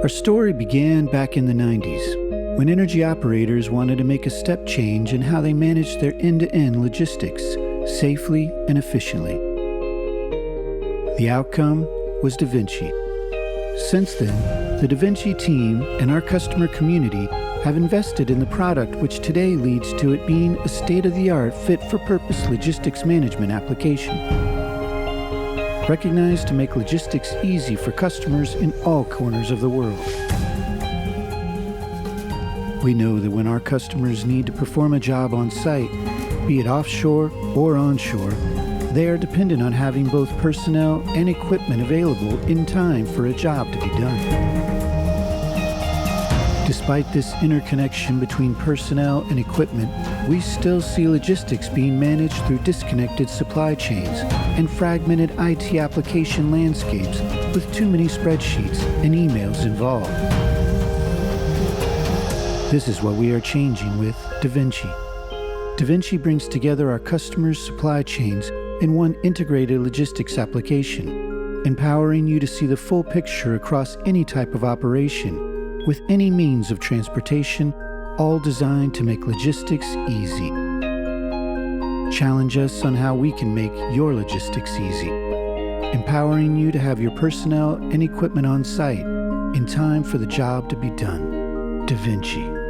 Our story began back in the 90s, when energy operators wanted to make a step change in how they managed their end-to-end logistics safely and efficiently. The outcome was DaWinci. Since then, the DaWinci team and our customer community have invested in the product, which today leads to it being a state-of-the-art, fit-for-purpose logistics management application. Recognized to make logistics easy for customers in all corners of the world. We know that when our customers need to perform a job on site, be it offshore or onshore, they are dependent on having both personnel and equipment available in time for a job to be done. Despite this interconnection between personnel and equipment, we still see logistics being managed through disconnected supply chains and fragmented IT application landscapes with too many spreadsheets and emails involved. This is what we are changing with DaWinci. DaWinci brings together our customers' supply chains in one integrated logistics application, empowering you to see the full picture across any type of operation, with any means of transportation, all designed to make logistics easy. Challenge us on how we can make your logistics easy, empowering you to have your personnel and equipment on site in time for the job to be done. DaWinci.